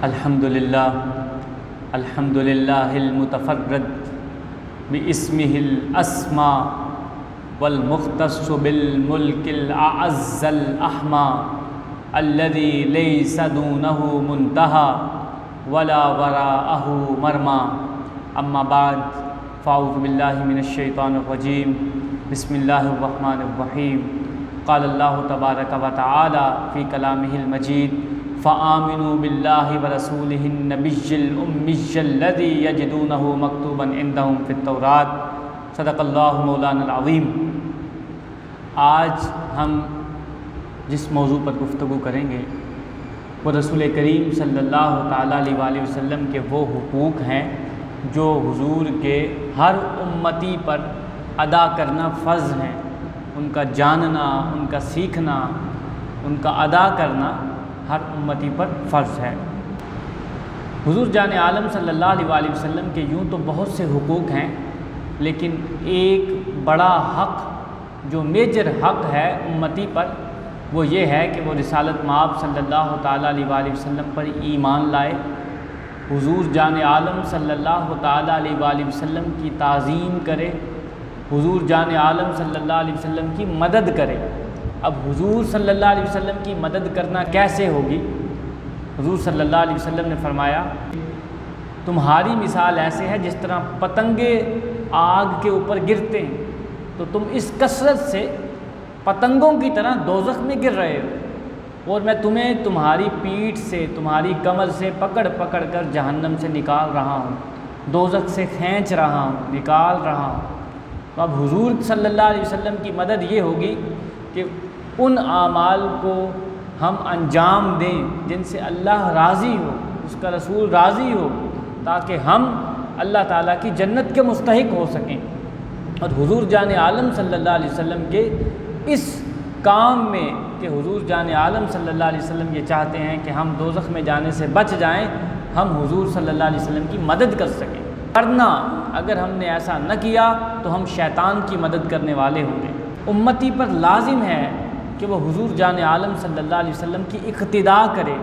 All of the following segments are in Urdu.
الحمد للہ المتفرد باسمہ الاسماء والمختص بالملک الاعز الاحمى الذي ليس دونه منتهى ولا وراءه مرمى اما بعد فاعوذ باللہ من الشیطان الرجیم بسم اللہ الرحمن الرحیم قال اللہ تبارک و تعالی فی کلامہ المجید فآمنوا باللہ ورسولہ النبی الأمی الذی یجدونہ مکتوبا عندہم فی التوراۃ صدق اللہ مولانا العظیم۔ آج ہم جس موضوع پر گفتگو کریں گے وہ رسول کریم صلی اللہ تعالیٰ علیہ وآلہ وسلم کے وہ حقوق ہیں جو حضور کے ہر امتی پر ادا کرنا فرض ہیں۔ ان کا جاننا، ان کا سیکھنا، ان کا ادا کرنا ہر امتی پر فرض ہے۔ حضور جان عالم صلی اللہ علیہ وآلہ وسلم کے یوں تو بہت سے حقوق ہیں، لیکن ایک بڑا حق جو میجر حق ہے امتی پر وہ یہ ہے کہ وہ رسالت مآب صلی اللہ تعالیٰ علیہ وآلہ وسلم پر ایمان لائے، حضور جان عالم صلی اللہ تعالیٰ علیہ وآلہ وسلم کی تعظیم کرے، حضور جان عالم صلی اللہ علیہ وسلم کی مدد کرے۔ اب حضور صلی اللہ علیہ وسلم کی مدد کرنا کیسے ہوگی؟ حضور صلی اللہ علیہ وسلم نے فرمایا تمہاری مثال ایسے ہے جس طرح پتنگے آگ کے اوپر گرتے ہیں، تو تم اس کثرت سے پتنگوں کی طرح دوزخ میں گر رہے ہو، اور میں تمہیں تمہاری پیٹھ سے، تمہاری کمر سے پکڑ پکڑ کر جہنم سے نکال رہا ہوں، دوزخ سے کھینچ رہا ہوں، نکال رہا ہوں۔ تو اب حضور صلی اللہ علیہ وسلم کی مدد یہ ہوگی کہ ان اعمال کو ہم انجام دیں جن سے اللہ راضی ہو، اس کا رسول راضی ہو، تاکہ ہم اللہ تعالیٰ کی جنت کے مستحق ہو سکیں۔ اور حضور جان عالم صلی اللہ علیہ وسلم کے اس کام میں کہ حضور جان عالم صلی اللہ علیہ وسلم یہ چاہتے ہیں کہ ہم دوزخ میں جانے سے بچ جائیں، ہم حضور صلی اللہ علیہ وسلم کی مدد کر سکیں، ورنہ اگر ہم نے ایسا نہ کیا تو ہم شیطان کی مدد کرنے والے ہوں گے۔ امتی پر لازم ہے کہ وہ حضور جان عالم صلی اللہ علیہ وسلم کی اقتداء کرے،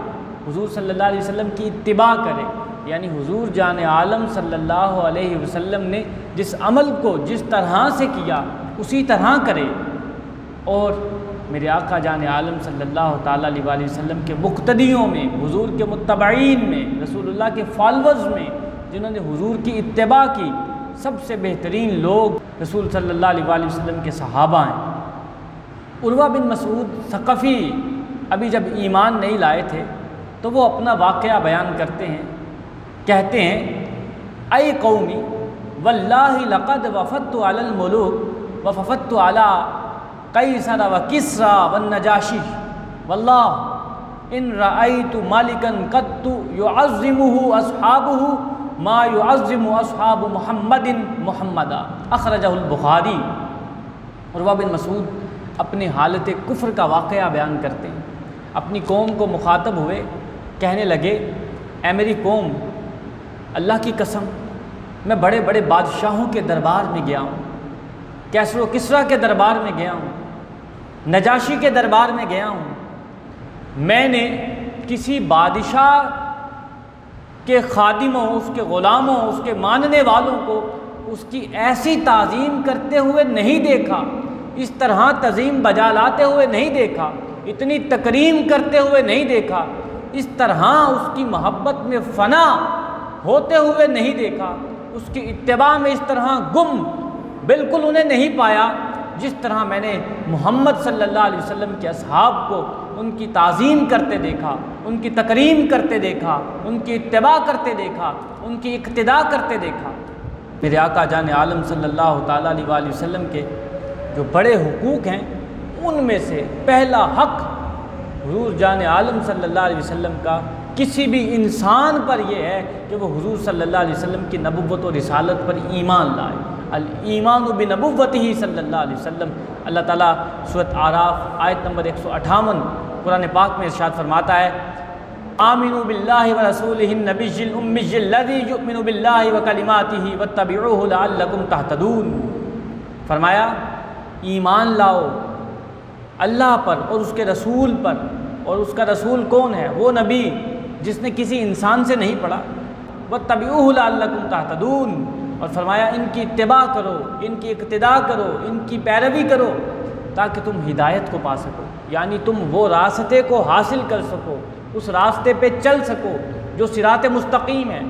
حضور صلی اللہ علیہ وسلم کی اتباع کرے، یعنی حضور جان عالم صلی اللہ علیہ وسلم نے جس عمل کو جس طرح سے کیا اسی طرح کرے، اور میرے آقا جان عالم صلی اللہ تعالیٰ علیہ وآلہ وسلم کے مقتدیوں میں، حضور کے متبعین میں، رسول اللہ کے فالورز میں جنہوں نے حضور کی اتباع کی، سب سے بہترین لوگ رسول صلی اللہ علیہ وآلہ وسلم کے صحابہ ہیں۔ عروہ بن مسعود ثقفی ابھی جب ایمان نہیں لائے تھے تو وہ اپنا واقعہ بیان کرتے ہیں، کہتے ہیں اے قومی واللہ لقد وفدت علی الملوک وفدت علی قیصر و کسریٰ والنجاشی واللہ ان رأیت مالکا قط یعظمہ اصحابہ ما یعظم اصحاب محمد محمدا، اخرجہ البخاری۔ عروہ بن مسعود اپنی حالت کفر کا واقعہ بیان کرتے ہیں، اپنی قوم کو مخاطب ہوئے، کہنے لگے اے میری قوم، اللہ کی قسم میں بڑے بڑے بادشاہوں کے دربار میں گیا ہوں، کیسر و کسریٰ کے دربار میں گیا ہوں، نجاشی کے دربار میں گیا ہوں، میں نے کسی بادشاہ کے خادموں، اس کے غلاموں، اس کے ماننے والوں کو اس کی ایسی تعظیم کرتے ہوئے نہیں دیکھا، اس طرح تعظیم بجا لاتے ہوئے نہیں دیکھا، اتنی تکریم کرتے ہوئے نہیں دیکھا، اس طرح اس کی محبت میں فنا ہوتے ہوئے نہیں دیکھا، اس کی اتباع میں اس طرح گم بالکل انہیں نہیں پایا جس طرح میں نے محمد صلی اللہ علیہ وسلم کے اصحاب کو ان کی تعظیم کرتے دیکھا، ان کی تکریم کرتے دیکھا، ان کی اتباع کرتے دیکھا، ان کی اقتداء کرتے دیکھا۔ میرے آقا جان عالم صلی اللہ تعالیٰ علیہ وآلہ وسلم کے جو بڑے حقوق ہیں ان میں سے پہلا حق حضور جان عالم صلی اللہ علیہ وسلم کا کسی بھی انسان پر یہ ہے کہ وہ حضور صلی اللہ علیہ وسلم کی نبوت و رسالت پر ایمان لائے۔ الایمان بنبوتہ صلی اللہ علیہ وسلم۔ اللہ تعالیٰ سورۃ اعراف آیت نمبر 158 قرآن پاک میں ارشاد فرماتا ہے آمنوا باللہ ورسولہ النبی الامی الذی یؤمن باللہ وکلماتہ واتبعوہ لعلکم تہتدون۔ فرمایا ایمان لاؤ اللہ پر اور اس کے رسول پر، اور اس کا رسول کون ہے؟ وہ نبی جس نے کسی انسان سے نہیں پڑھا۔ وَاتَّبِعُوهُ لَعَلَّكُمْ تَهْتَدُونَ، اور فرمایا ان کی اتباع کرو، ان کی اقتداء کرو، ان کی پیروی کرو تاکہ تم ہدایت کو پا سکو، یعنی تم وہ راستے کو حاصل کر سکو، اس راستے پہ چل سکو جو صراط مستقیم ہے۔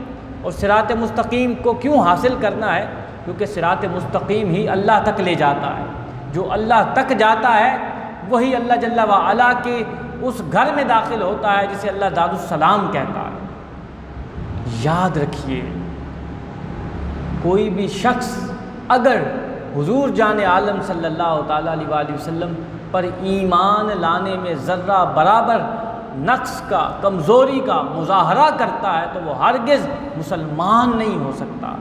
اور صراط مستقیم کو کیوں حاصل کرنا ہے؟ کیونکہ صراط مستقیم ہی اللہ تک لے جاتا ہے۔ جو اللہ تک جاتا ہے وہی اللہ جل وعلا کے اس گھر میں داخل ہوتا ہے جسے اللہ دار السلام کہتا ہے۔ یاد رکھیے، کوئی بھی شخص اگر حضور جان عالم صلی اللہ تعالیٰ علیہ وآلہ وسلم پر ایمان لانے میں ذرہ برابر نقص کا، کمزوری کا مظاہرہ کرتا ہے تو وہ ہرگز مسلمان نہیں ہو سکتا۔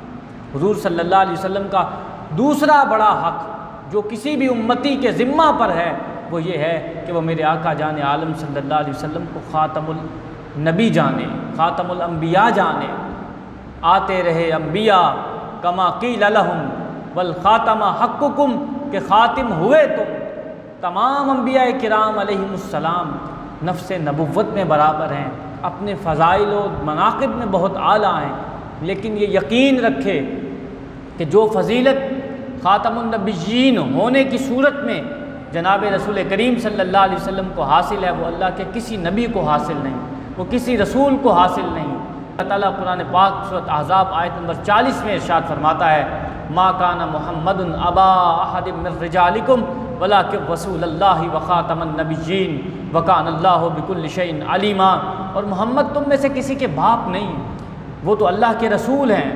حضور صلی اللہ علیہ وسلم کا دوسرا بڑا حق جو کسی بھی امتی کے ذمہ پر ہے وہ یہ ہے کہ وہ میرے آقا جان عالم صلی اللہ علیہ وسلم کو خاتم النبی جانے، خاتم الانبیاء جانے۔ آتے رہے انبیاء کما قیل لہم والخاتم حقکم، کہ خاتم ہوئے تم۔ تمام انبیاء کرام علیہم السلام نفس نبوت میں برابر ہیں، اپنے فضائل و مناقب میں بہت اعلیٰ ہیں، لیکن یہ یقین رکھے کہ جو فضیلت خاتم النبیین ہونے کی صورت میں جناب رسول کریم صلی اللہ علیہ وسلم کو حاصل ہے وہ اللہ کے کسی نبی کو حاصل نہیں، وہ کسی رسول کو حاصل نہیں۔ اللہ تعالیٰ قرآن پاک سورۃ احزاب آیت نمبر 40 میں ارشاد فرماتا ہے ما کان محمد ابا احد من رجالکم ولکن رسول اللہ وخاتم النبیین وکان اللہ بکل شیء علیما، اور محمد تم میں سے کسی کے باپ نہیں، وہ تو اللہ کے رسول ہیں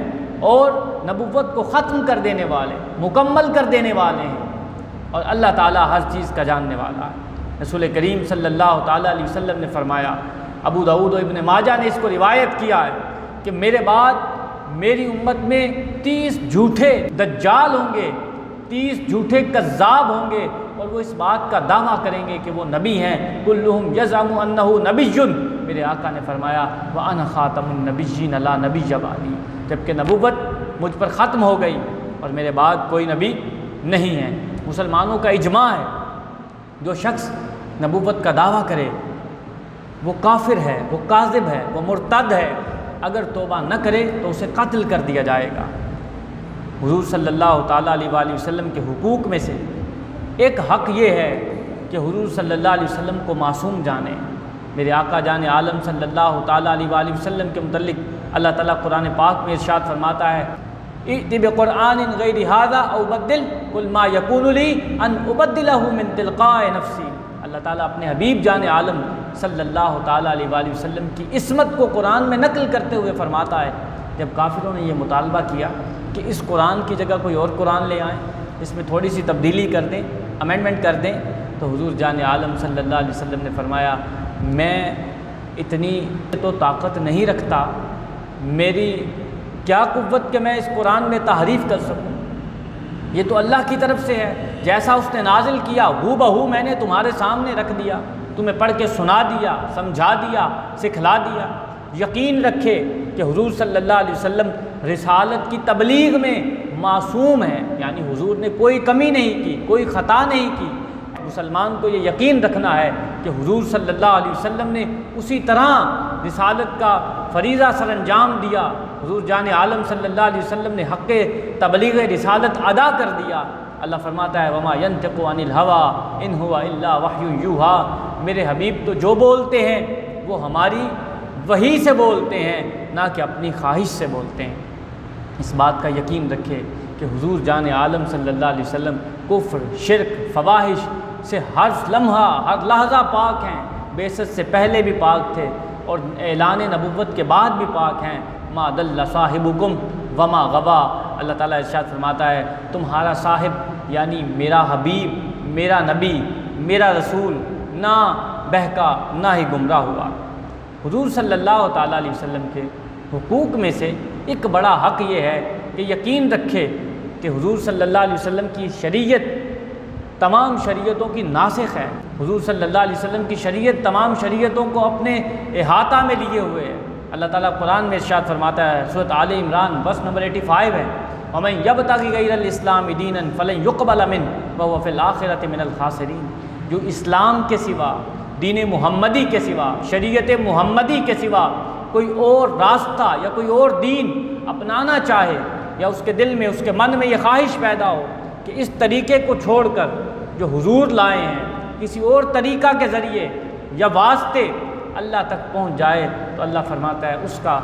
اور نبوت کو ختم کر دینے والے، مکمل کر دینے والے ہیں، اور اللہ تعالیٰ ہر چیز کا جاننے والا ہے۔ رسول کریم صلی اللہ تعالیٰ علیہ وسلم نے فرمایا، ابو داؤد و ابن ماجہ نے اس کو روایت کیا ہے کہ میرے بعد میری امت میں 30 جھوٹے دجال ہوں گے، 30 جھوٹے کذاب ہوں گے، اور وہ اس بات کا دعویٰ کریں گے کہ وہ نبی ہیں۔ کلہم یزعم انہ نبی، میرے آقا نے فرمایا وَأَنَا خَاتَمُ النَّبِيِّينَ لَا نَبِيَّ بَعْدِي، جبکہ نبوت مجھ پر ختم ہو گئی اور میرے بعد کوئی نبی نہیں ہے۔ مسلمانوں کا اجماع ہے جو شخص نبوت کا دعویٰ کرے وہ کافر ہے، وہ کاذب ہے، وہ مرتد ہے، اگر توبہ نہ کرے تو اسے قتل کر دیا جائے گا۔ حضور صلی اللہ تعالیٰ علیہ وآلہ وسلم کے حقوق میں سے ایک حق یہ ہے کہ حضور صلی اللہ علیہ وسلم کو معصوم جانے۔ میرے آقا جان عالم صلی اللہ تعالیٰ علیہ وآلہ وسلم کے متعلق اللہ تعالیٰ قرآن پاک میں ارشاد فرماتا ہے ائت بقرآن غیر ھذا او بدل قل ما یکون لی ان ابدلہ من تلقاء نفسی۔ اللہ تعالیٰ اپنے حبیب جان عالم صلی اللہ تعالیٰ علیہ وآلہ وسلم کی عصمت کو قرآن میں نقل کرتے ہوئے فرماتا ہے، جب کافروں نے یہ مطالبہ کیا کہ اس قرآن کی جگہ کوئی اور قرآن لے آئیں، اس میں تھوڑی سی تبدیلی کر دیں، امینڈمنٹ کر دیں، تو حضور جان عالم صلی اللہ علیہ وسلم نے فرمایا میں اتنی تو طاقت نہیں رکھتا، میری کیا قوت کہ میں اس قرآن میں تحریف کر سکوں، یہ تو اللہ کی طرف سے ہے، جیسا اس نے نازل کیا ہو بہو میں نے تمہارے سامنے رکھ دیا، تمہیں پڑھ کے سنا دیا، سمجھا دیا، سکھلا دیا۔ یقین رکھے کہ حضور صلی اللہ علیہ وسلم رسالت کی تبلیغ میں معصوم ہیں، یعنی حضور نے کوئی کمی نہیں کی، کوئی خطا نہیں کی۔ مسلمان کو یہ یقین رکھنا ہے کہ حضور صلی اللہ علیہ وسلم نے اسی طرح رسالت کا فریضہ سر انجام دیا، حضور جان عالم صلی اللہ علیہ وسلم نے حق تبلیغ رسالت ادا کر دیا۔ اللہ فرماتا ہے وما ینطق عن الہوی ان ہوا الا وحی یوحی، میرے حبیب تو جو بولتے ہیں وہ ہماری وحی سے بولتے ہیں، نہ کہ اپنی خواہش سے بولتے ہیں۔ اس بات کا یقین رکھے کہ حضور جان عالم صلی اللہ علیہ وسلم کفر، شرک، فواحش سے ہر لمحہ ہر لحظہ پاک ہیں، بعثت سے پہلے بھی پاک تھے اور اعلان نبوت کے بعد بھی پاک ہیں۔ ما ضل صاحبکم وما غوا، اللہ تعالیٰ ارشاد فرماتا ہے تمہارا صاحب یعنی میرا حبیب، میرا نبی، میرا رسول نہ بہکا نہ ہی گمراہ ہوا۔ حضور صلی اللہ تعالیٰ علیہ وسلم کے حقوق میں سے ایک بڑا حق یہ ہے کہ یقین رکھے کہ حضور صلی اللہ علیہ وسلم کی شریعت تمام شریعتوں کی ناسخ ہے۔ حضور صلی اللہ علیہ وسلم کی شریعت تمام شریعتوں کو اپنے احاطہ میں لیے ہوئے ہے۔ اللہ تعالیٰ قرآن میں ارشاد فرماتا ہے، سورۃ آل عمران بس نمبر 85 ہے، وَمَن يَبْتَغِ غَيْرَ الْإِسْلَامِ دِينًا فَلَن يُقْبَلَ مِنْهُ وَهُوَ فِي الْآخِرَةِ مِنَ الْخَاسِرِينَ، جو اسلام کے سوا دین محمدی کے سوا، شریعت محمدی کے سوا کوئی اور راستہ یا کوئی اور دین اپنانا چاہے، یا اس کے دل میں، اس کے من میں یہ خواہش پیدا ہو کہ اس طریقے کو چھوڑ کر جو حضور لائے ہیں کسی اور طریقہ کے ذریعے یا واسطے اللہ تک پہنچ جائے، تو اللہ فرماتا ہے اس کا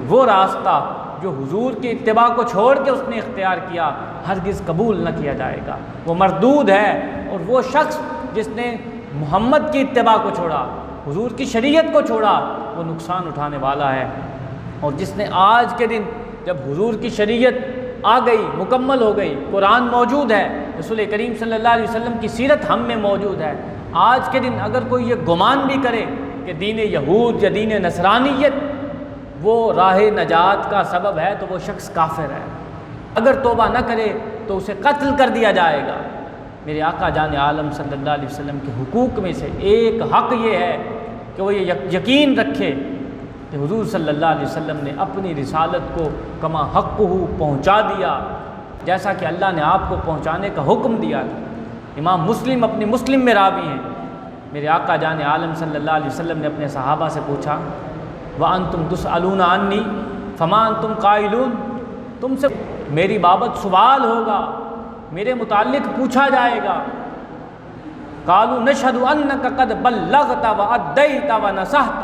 وہ راستہ جو حضور کی اتباع کو چھوڑ کے اس نے اختیار کیا ہرگز قبول نہ کیا جائے گا، وہ مردود ہے۔ اور وہ شخص جس نے محمد کی اتباع کو چھوڑا، حضور کی شریعت کو چھوڑا، وہ نقصان اٹھانے والا ہے۔ اور جس نے آج کے دن جب حضور کی شریعت آ گئی، مکمل ہو گئی، قرآن موجود ہے، رسول کریم صلی اللہ علیہ وسلم کی سیرت ہم میں موجود ہے، آج کے دن اگر کوئی یہ گمان بھی کرے کہ دین یہود یا دین نصرانیت وہ راہ نجات کا سبب ہے، تو وہ شخص کافر ہے۔ اگر توبہ نہ کرے تو اسے قتل کر دیا جائے گا۔ میرے آقا جان عالم صلی اللہ علیہ وسلم کے حقوق میں سے ایک حق یہ ہے کہ وہ یہ یقین رکھے کہ حضور صلی اللہ علیہ وسلم نے اپنی رسالت کو کما حق پہنچا دیا، جیسا کہ اللہ نے آپ کو پہنچانے کا حکم دیا تھا۔ امام مسلم اپنی مسلم میں راوی ہیں، میرے آقا جان عالم صلی اللہ علیہ وسلم نے اپنے صحابہ سے پوچھا، وَأَنْتُمْ تُسْأَلُونَ عَنِّي فَمَا أَنْتُمْ قَائِلُونَ، تم سے میری بابت سوال ہوگا، میرے متعلق پوچھا جائے گا۔ قَالُوا نَشْهَدُ أَنَّكَ قَدْ بَلَّغْتَ وَأَدَّيْتَ وَنَصَحْتَ،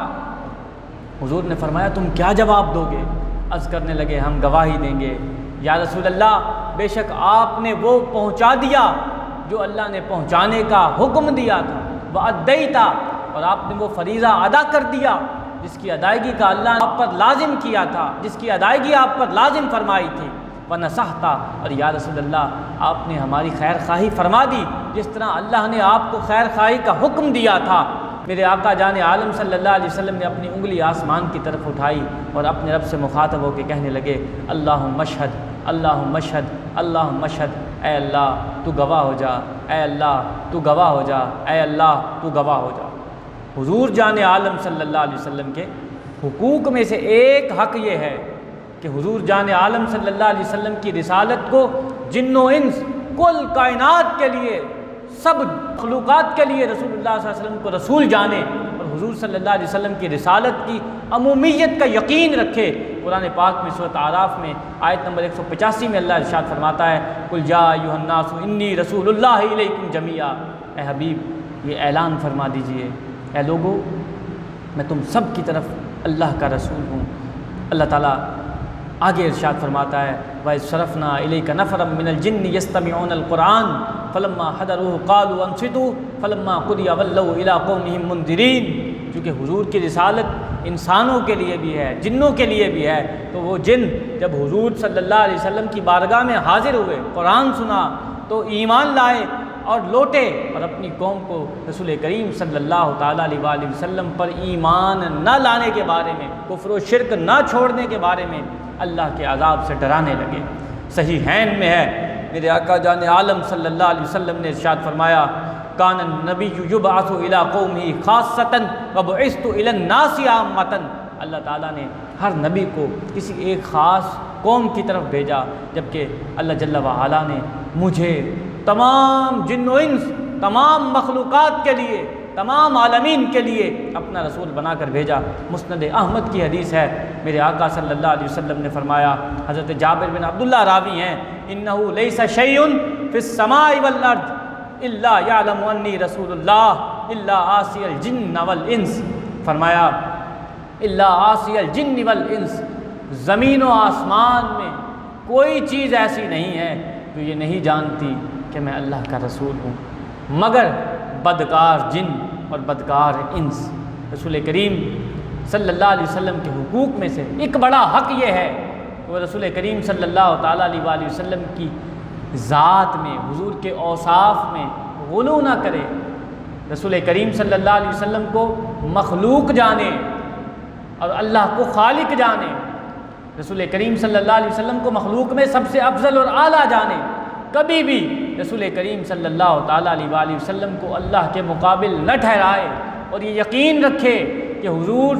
حضور نے فرمایا تم کیا جواب دو گے؟ عرض کرنے لگے ہم گواہی دیں گے یا رسول اللہ، بے شک آپ نے وہ پہنچا دیا جو اللہ نے پہنچانے کا حکم دیا تھا، وَأَدَّيْتَ، اور آپ نے وہ فریضہ ادا کر دیا جس کی ادائیگی کا اللہ نے آپ پر لازم کیا تھا، جس کی ادائیگی آپ پر لازم فرمائی تھی، وَنَصَحْتَ، اور یا رسول اللہ آپ نے ہماری خیر خواہی فرما دی جس طرح اللہ نے آپ کو خیر خواہی کا حکم دیا تھا۔ میرے آقا جان عالم صلی اللہ علیہ وسلم نے اپنی انگلی آسمان کی طرف اٹھائی اور اپنے رب سے مخاطب ہو کے کہنے لگے، اللہم اشہد، اللہم اشہد، اللہم اشہد، اے اللہ تو گواہ ہو جا، اے اللہ تو گواہ ہو جا، اے اللہ تو گواہ ہو جا۔ حضور جان عالم صلی اللہ علیہ وسلم کے حقوق میں سے ایک حق یہ ہے کہ حضور جان عالم صلی اللہ علیہ وسلم کی رسالت کو جن و انس، کل کائنات کے لیے، سب مخلوقات کے لیے رسول اللہ صلی اللہ علیہ وسلم کو رسول جانے اور حضور صلی اللہ علیہ وسلم کی رسالت کی عمومیت کا یقین رکھے۔ قرآن پاک میں سورۃ اعراف میں آیت نمبر 185 میں اللہ ارشاد فرماتا ہے، قل یا ایھا الناس انی رسول اللہ الیکم جمیعا، اے حبیب یہ اعلان فرما دیجئے، اے لوگو میں تم سب کی طرف اللہ کا رسول ہوں۔ اللہ تعالیٰ آگے ارشاد فرماتا ہے، وَإِذْ صَرَفْنَا إِلَيْكَ نَفَرًا مِّنَ الْجِنِّ يَسْتَمِعُونَ الْقُرْآنَ فَلَمَّا حَضَرُوهُ قَالُوا أَنصِتُوا فَلَمَّا قُضِيَ وَلَّوْا إِلَىٰ قَوْمِهِم مُنذِرِينَ۔ چونکہ حضور کی رسالت انسانوں کے لیے بھی ہے، جنوں کے لیے بھی ہے، تو وہ جن جب حضور صلی اللہ علیہ وسلم کی بارگاہ میں حاضر ہوئے، قرآن سنا تو ایمان لائے اور لوٹے، اور اپنی قوم کو رسول کریم صلی اللہ تعالیٰ علیہ وآلہ وسلم پر ایمان نہ لانے کے بارے میں، کفر و شرک نہ چھوڑنے کے بارے میں اللہ کے عذاب سے ڈرانے لگے۔ صحیحین میں ہے، میرے آقا جان عالم صلی اللہ علیہ وسلم نے ارشاد فرمایا، کان النبی یبعث الی قومہ خاصۃ وبعثت الی الناس عامۃ، اللہ تعالیٰ نے ہر نبی کو کسی ایک خاص قوم کی طرف بھیجا، جبکہ اللہ جل وعلا نے مجھے تمام جن و انس، تمام مخلوقات کے لیے، تمام عالمین کے لیے اپنا رسول بنا کر بھیجا۔ مسند احمد کی حدیث ہے، میرے آقا صلی اللہ علیہ وسلم نے فرمایا، حضرت جابر بن عبداللہ راوی ہیں، انہ لیس شیء فی السماء والارض الا یعلم انی رسول اللہ الا عاصی الجن والانس، فرمایا الا عاصی الجن والانس، زمین و آسمان میں کوئی چیز ایسی نہیں ہے جو یہ نہیں جانتی کہ میں اللہ کا رسول ہوں، مگر بدکار جن اور بدکار انس۔ رسول کریم صلی اللہ علیہ وسلم کے حقوق میں سے ایک بڑا حق یہ ہے کہ وہ رسول کریم صلی اللہ تعالیٰ علیہ وآلہ وسلم کی ذات میں، حضور کے اوصاف میں غلو نہ کرے، رسول کریم صلی اللہ علیہ وسلم کو مخلوق جانے اور اللہ کو خالق جانے، رسول کریم صلی اللہ علیہ وسلم کو مخلوق میں سب سے افضل اور اعلیٰ جانے، کبھی بھی رسول کریم صلی اللہ تعالیٰ علیہ وآلہ وسلم کو اللہ کے مقابل نہ ٹھہرائے، اور یہ یقین رکھے کہ حضور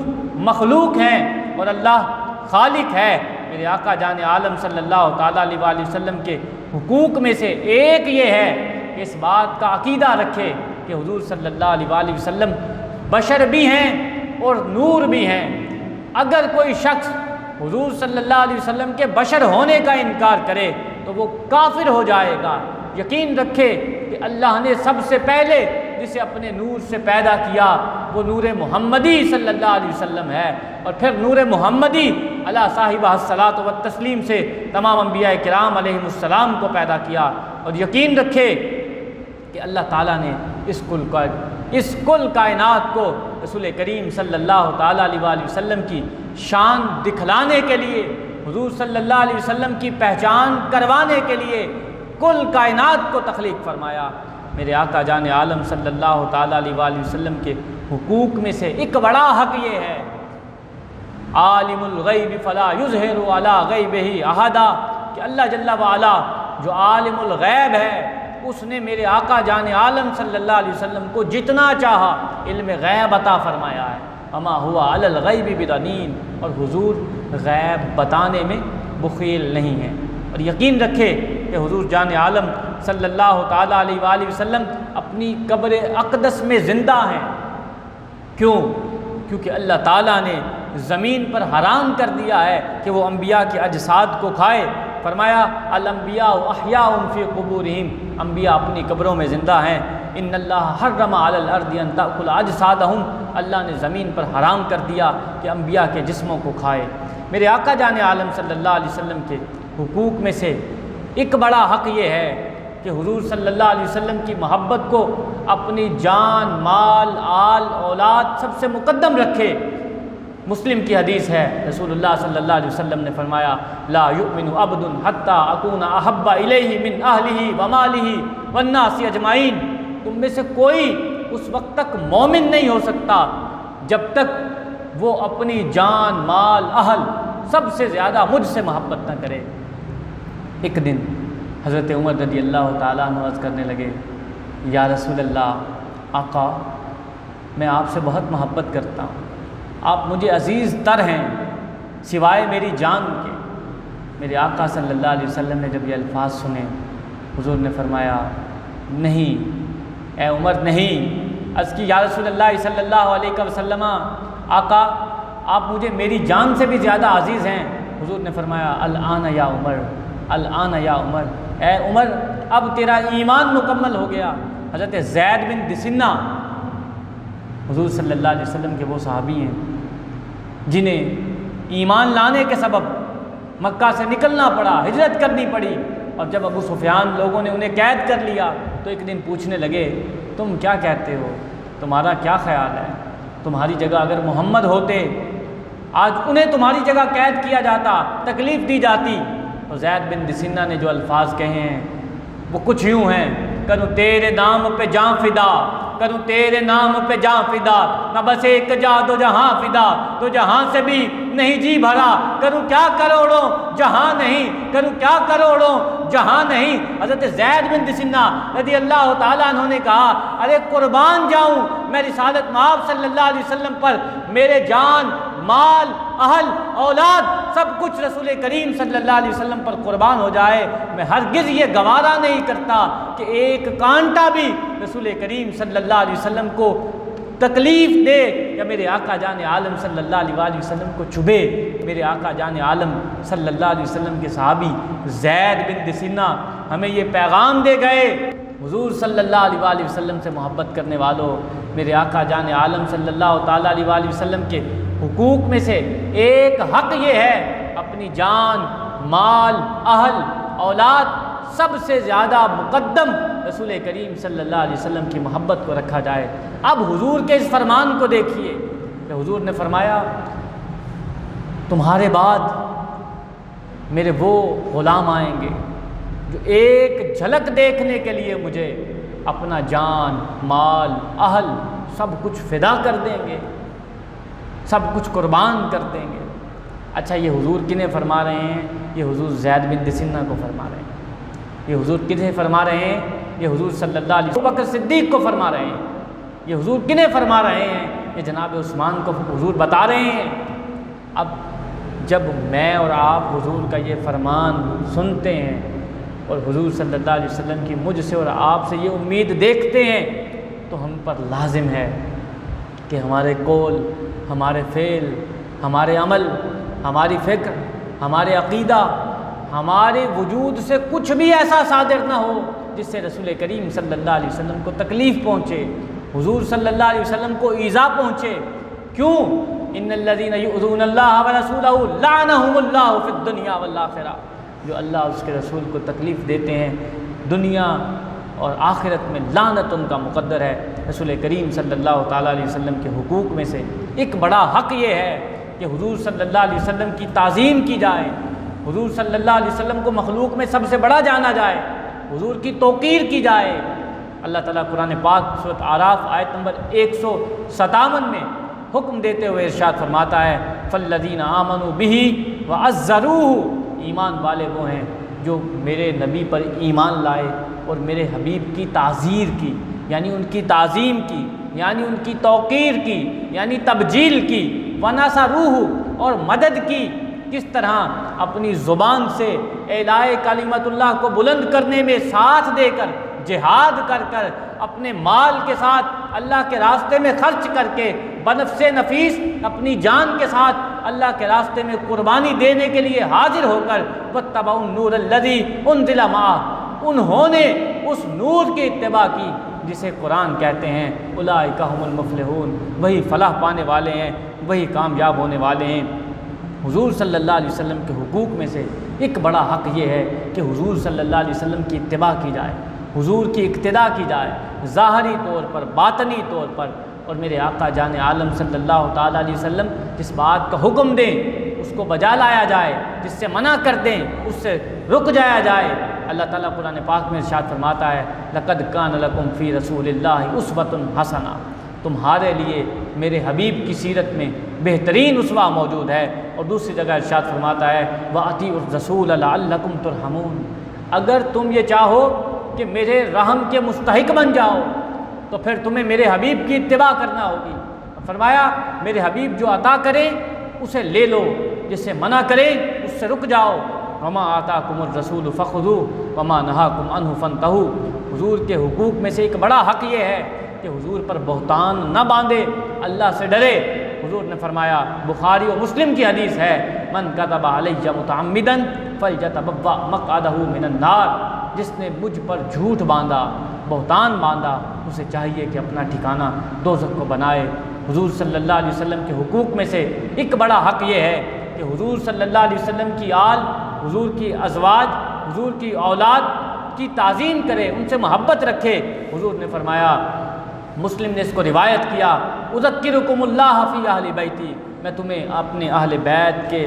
مخلوق ہیں اور اللہ خالق ہے۔ میرے آقا جان عالم صلی اللہ تعالیٰ علیہ وآلہ وسلم کے حقوق میں سے ایک یہ ہے کہ اس بات کا عقیدہ رکھے کہ حضور صلی اللہ علیہ وآلہ وسلم بشر بھی ہیں اور نور بھی ہیں۔ اگر کوئی شخص حضور صلی اللہ علیہ وسلم کے بشر ہونے کا انکار کرے تو وہ کافر ہو جائے گا۔ یقین رکھے کہ اللہ نے سب سے پہلے جسے اپنے نور سے پیدا کیا وہ نور محمدی صلی اللہ علیہ وسلم ہے، اور پھر نور محمدی علی صاحبہ الصلاۃ والتسلیم سے تمام انبیاء کرام علیہم السلام کو پیدا کیا۔ اور یقین رکھے کہ اللہ تعالیٰ نے اس کل کائنات کو رسول کریم صلی اللہ تعالیٰ علیہ وآلہ وسلم کی شان دکھلانے کے لیے، حضور صلی اللہ علیہ وسلم کی پہچان کروانے کے لیے کل کائنات کو تخلیق فرمایا۔ میرے آقا جان عالم صلی اللہ تعالیٰ علیہ وآلہ وسلم کے حقوق میں سے ایک بڑا حق یہ ہے، عالم الغیب فلا یظہر علی غیبہ احدا، کہ اللہ جل وعلا جو عالم الغیب ہے اس نے میرے آقا جان عالم صلی اللہ علیہ وسلم کو جتنا چاہا علم غیب عطا فرمایا ہے۔ اما ہوا علی الغیب بدنین، اور حضور غیب بتانے میں بخیل نہیں ہے۔ اور یقین رکھے کہ حضور جان عالم صلی اللہ تعالیٰ علیہ وآلہ وسلم اپنی قبر اقدس میں زندہ ہیں۔ کیوں؟ کیونکہ اللہ تعالیٰ نے زمین پر حرام کر دیا ہے کہ وہ انبیاء کے اجساد کو کھائے۔ فرمایا الانبیاء احیاء فی قبورہم، انبیاء اپنی قبروں میں زندہ ہیں۔ ان اللہ حرم علی الارض ان تأکل اجسادہم، اللہ نے زمین پر حرام کر دیا کہ انبیاء کے جسموں کو کھائے۔ میرے آقا جان عالم صلی اللہ علیہ وسلم کے حقوق میں سے ایک بڑا حق یہ ہے کہ حضور صلی اللہ علیہ وسلم کی محبت کو اپنی جان، مال، آل، اولاد سب سے مقدم رکھے۔ مسلم کی حدیث ہے، رسول اللہ صلی اللہ علیہ وسلم نے فرمایا لا یؤمن عبد حتی اکون احب الیہ من اہلہ ومالہ والناس اجمعین، تم میں سے کوئی اس وقت تک مومن نہیں ہو سکتا جب تک وہ اپنی جان، مال، اہل سب سے زیادہ مجھ سے محبت نہ کرے۔ ایک دن حضرت عمر رضی اللہ تعالیٰ عنہ عرض کرنے لگے یا رسول اللہ، آقا میں آپ سے بہت محبت کرتا ہوں، آپ مجھے عزیز تر ہیں سوائے میری جان کے۔ میرے آقا صلی اللہ علیہ وسلم نے جب یہ الفاظ سنے، حضور نے فرمایا نہیں اے عمر نہیں۔ عرض کی یا رسول اللہ صلی اللہ علیہ وسلم، آقا آپ مجھے میری جان سے بھی زیادہ عزیز ہیں۔ حضور نے فرمایا الآن یا عمر، الآن یا عمر، اے عمر اب تیرا ایمان مکمل ہو گیا۔ حضرت زید بن دسنہ حضور صلی اللہ علیہ وسلم کے وہ صحابی ہیں جنہیں ایمان لانے کے سبب مکہ سے نکلنا پڑا، ہجرت کرنی پڑی، اور جب ابو سفیان لوگوں نے انہیں قید کر لیا تو ایک دن پوچھنے لگے تم کیا کہتے ہو، تمہارا کیا خیال ہے، تمہاری جگہ اگر محمد ہوتے آج انہیں تمہاری جگہ قید کیا جاتا، تکلیف دی جاتی۔ تو زید بن دسنہ نے جو الفاظ کہے ہیں وہ کچھ یوں ہیں، کروں تیرے نام پہ جاں فدا، کروں تیرے نام پہ جاں فدا، نہ بس ایک جا دو جہاں فدا، تو جہاں سے بھی نہیں جی بھرا، کروں کیا کروڑوں جہاں نہیں، کروں کیا کروڑوں جہاں نہیں۔ حضرت زید بن دسنہ رضی اللہ تعالیٰ عنہ نے کہا ارے قربان جاؤں میں رسالت مآب صلی اللہ علیہ وسلم پر، میرے جان، مال، اہل، اولاد سب کچھ رسول کریم صلی اللہ علیہ وسلم پر قربان ہو جائے، میں ہرگز یہ گوارا نہیں کرتا کہ ایک کانٹا بھی رسول کریم صلی اللہ علیہ وسلم کو تکلیف دے یا میرے آقا جان عالم صلی اللہ علیہ وآلہ وسلم کو چبھے۔ میرے آقا جان عالم صلی اللہ علیہ وسلم کے صحابی زید بن دسنہ ہمیں یہ پیغام دے گئے، حضور صلی اللہ علیہ وآلہ وسلم سے محبت کرنے والوں، میرے آقا جان عالم صلی اللہ تعالیٰ علیہ وآلہ وسلم کے حقوق میں سے ایک حق یہ ہے اپنی جان، مال، اہل، اولاد سب سے زیادہ مقدم رسول کریم صلی اللہ علیہ وسلم کی محبت کو رکھا جائے۔ اب حضور کے اس فرمان کو دیکھیے کہ حضور نے فرمایا تمہارے بعد میرے وہ غلام آئیں گے جو ایک جھلک دیکھنے کے لیے مجھے اپنا جان، مال، اہل سب کچھ فدا کر دیں گے، سب کچھ قربان کر دیں گے۔ اچھا یہ حضور کنہیں فرما رہے ہیں؟ یہ حضور زید بن دسنہ کو فرما رہے ہیں۔ یہ حضور کنہیں فرما رہے ہیں؟ یہ حضور صلی اللہ علیہ وسلم ابوبکر صدیق کو فرما رہے ہیں۔ یہ حضور کنہیں فرما رہے ہیں؟ یہ جناب عثمان کو حضور بتا رہے ہیں۔ اب جب میں اور آپ حضور کا یہ فرمان سنتے ہیں اور حضور صلی اللہ علیہ وسلم کی مجھ سے اور آپ سے یہ امید دیکھتے ہیں تو ہم پر لازم ہے کہ ہمارے قول، ہمارے فعل، ہمارے عمل، ہماری فکر، ہمارے عقیدہ، ہمارے وجود سے کچھ بھی ایسا صادر نہ ہو جس سے رسول کریم صلی اللہ علیہ وسلم کو تکلیف پہنچے، حضور صلی اللہ علیہ وسلم کو ایذا پہنچے۔ کیوں؟ ان الذین یؤذون اللہ ورسولہ لعنہم اللہ فی الدنیا والآخرہ، جو اللہ اور اس کے رسول کو تکلیف دیتے ہیں دنیا اور آخرت میں لعنت ان کا مقدر ہے۔ رسول کریم صلی اللہ تعالیٰ علیہ وسلم کے حقوق میں سے ایک بڑا حق یہ ہے کہ حضور صلی اللہ علیہ وسلم کی تعظیم کی جائے، حضور صلی اللہ علیہ وسلم کو مخلوق میں سب سے بڑا جانا جائے، حضور کی توقیر کی جائے۔ اللہ تعالیٰ قرآن پاک سورۃ اعراف آیت نمبر 157 میں حکم دیتے ہوئے ارشاد فرماتا ہے فالذین آمنوا بہ وعزروہ، ایمان والے وہ ہیں جو میرے نبی پر ایمان لائے اور میرے حبیب کی تعزیر کی، یعنی ان کی تعظیم کی، یعنی ان کی توقیر کی، یعنی تبجیل کی، ونصروہ، اور مدد کی۔ کس طرح؟ اپنی زبان سے اعلاء کلمت اللہ کو بلند کرنے میں ساتھ دے کر، جہاد کر کر، اپنے مال کے ساتھ اللہ کے راستے میں خرچ کر کے، بنفس نفیس اپنی جان کے ساتھ اللہ کے راستے میں قربانی دینے کے لیے حاضر ہو کر واتبعوا النور الذی انزل معہ، انہوں نے اس نور کی اتباع کی جسے قرآن کہتے ہیں اولئک ھم المفلحون، وہی فلاح پانے والے ہیں، وہی کامیاب ہونے والے ہیں۔ حضور صلی اللہ علیہ وسلم کے حقوق میں سے ایک بڑا حق یہ ہے کہ حضور صلی اللہ علیہ وسلم کی اتباع کی جائے، حضور کی اقتداء کی جائے، ظاہری طور پر، باطنی طور پر۔ اور میرے آقا جان عالم صلی اللہ تعالیٰ علیہ وسلم جس بات کا حکم دیں اس کو بجا لایا جائے، جس سے منع کر دیں اس سے رک جایا جائے۔ اللہ تعالیٰ قرآن پاک میں ارشاد فرماتا ہے لقد کان لکم فی رسول اللہ اسوۃ حسنہ، تمہارے لیے میرے حبیب کی سیرت میں بہترین اسوہ موجود ہے۔ اور دوسری جگہ ارشاد فرماتا ہے وَأَطِیعُوا الرَّسُولَ لَعَلَّکُمْ تُرْحَمُونَ، اگر تم یہ چاہو کہ میرے رحم کے مستحق بن جاؤ تو پھر تمہیں میرے حبیب کی اتباع کرنا ہوگی۔ فرمایا میرے حبیب جو عطا کرے اسے لے لو، جس سے منع کرے اس سے رک جاؤ۔ وَمَا آتَاكُمُ الرَّسُولُ فَخُذُوهُ وَمَا نَهَاكُمْ عَنْهُ فَانْتَهُوا، حضور کے حقوق میں سے ایک بڑا حق یہ ہے کہ حضور پر بہتان نہ باندھے، اللہ سے ڈرے۔ حضور نے فرمایا، بخاری و مسلم کی حدیث ہے من کذب علی متعمدا فلیتبوأ مقعدہ من النار، جس نے مجھ پر جھوٹ باندھا، بہتان باندھا، اسے چاہیے کہ اپنا ٹھکانہ دوزخ کو بنائے۔ حضور صلی اللہ علیہ وسلم کے حقوق میں سے ایک بڑا حق یہ ہے کہ حضور صلی اللہ علیہ وسلم کی آل، حضور کی ازواج، حضور کی اولاد کی تعظیم کرے، ان سے محبت رکھے۔ حضور نے فرمایا، مسلم نے اس کو روایت کیا، اذکرکم اللہ فی اہل بیتی، میں تمہیں اپنے اہل بیت کے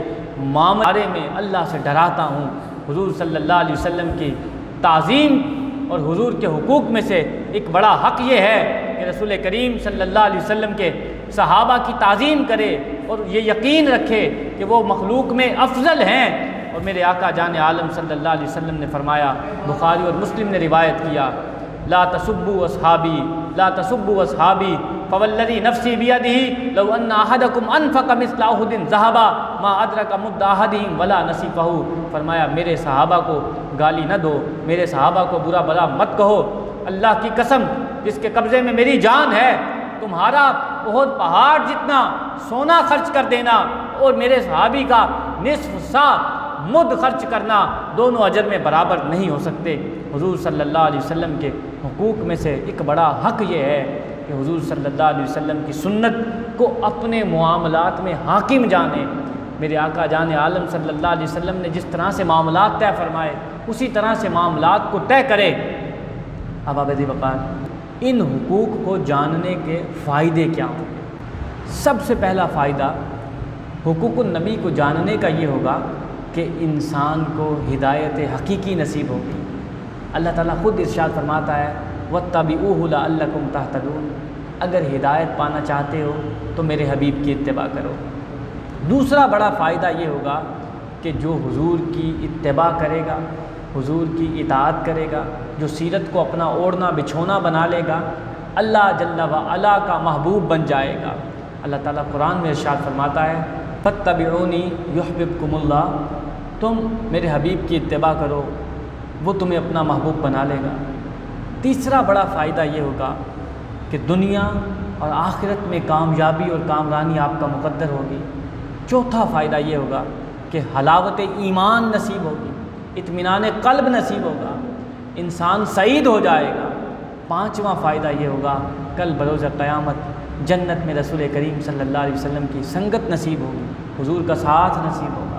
معاملے میں اللہ سے ڈراتا ہوں۔ حضور صلی اللہ علیہ وسلم کی تعظیم اور حضور کے حقوق میں سے ایک بڑا حق یہ ہے کہ رسول کریم صلی اللہ علیہ وسلم کے صحابہ کی تعظیم کرے اور یہ یقین رکھے کہ وہ مخلوق میں افضل ہیں۔ اور میرے آقا جان عالم صلی اللہ علیہ وسلم نے فرمایا، بخاری اور مسلم نے روایت کیا، لا تسبوا اصحابی لا تسبوا اصحابی فوالذی نفسی بیدہ لو ان احدکم انفق مثل احد ذہبا ما ادرک مد احدہم ولا نصیفہ۔ فرمایا میرے صحابہ کو گالی نہ دو، میرے صحابہ کو برا بھلا مت کہو، اللہ کی قسم جس کے قبضے میں میری جان ہے، تمہارا بہت پہاڑ جتنا سونا خرچ کر دینا اور میرے صحابی کا نصف سا مد خرچ کرنا دونوں اجر میں برابر نہیں ہو سکتے۔ حضور صلی اللہ علیہ وسلم کے حقوق میں سے ایک بڑا حق یہ ہے کہ حضور صلی اللہ علیہ وسلم کی سنت کو اپنے معاملات میں حاکم جانے۔ میرے آقا جان عالم صلی اللہ علیہ وسلم نے جس طرح سے معاملات طے فرمائے اسی طرح سے معاملات کو طے کرے۔ اب ابدی وقار ان حقوق کو جاننے کے فائدے کیا ہوں گے؟ سب سے پہلا فائدہ حقوق النبی کو جاننے کا یہ ہوگا کہ انسان کو ہدایت حقیقی نصیب ہوگی۔ اللہ تعالیٰ خود ارشاد فرماتا ہے وَاتَّبِعُوهُ لَعَلَّكُمْ تَهْتَدُونَ، اگر ہدایت پانا چاہتے ہو تو میرے حبیب کی اتباع کرو۔ دوسرا بڑا فائدہ یہ ہوگا کہ جو حضور کی اتباع کرے گا، حضور کی اطاعت کرے گا، جو سیرت کو اپنا اوڑھنا بچھونا بنا لے گا، اللہ جل وعلا کا محبوب بن جائے گا۔ اللہ تعالیٰ قرآن میں ارشاد فرماتا ہے فَاتَّبِعُونِی یُحْبِبْکُمُ اللّہ، تم میرے حبیب کی اتباع کرو، وہ تمہیں اپنا محبوب بنا لے گا۔ تیسرا بڑا فائدہ یہ ہوگا کہ دنیا اور آخرت میں کامیابی اور کامرانی آپ کا مقدر ہوگی۔ چوتھا فائدہ یہ ہوگا کہ حلاوت ایمان نصیب ہوگی، اطمینان قلب نصیب ہوگا، انسان سعید ہو جائے گا۔ پانچواں فائدہ یہ ہوگا کل بروز قیامت جنت میں رسول کریم صلی اللہ علیہ وسلم کی سنگت نصیب ہوگی، حضور کا ساتھ نصیب ہوگا۔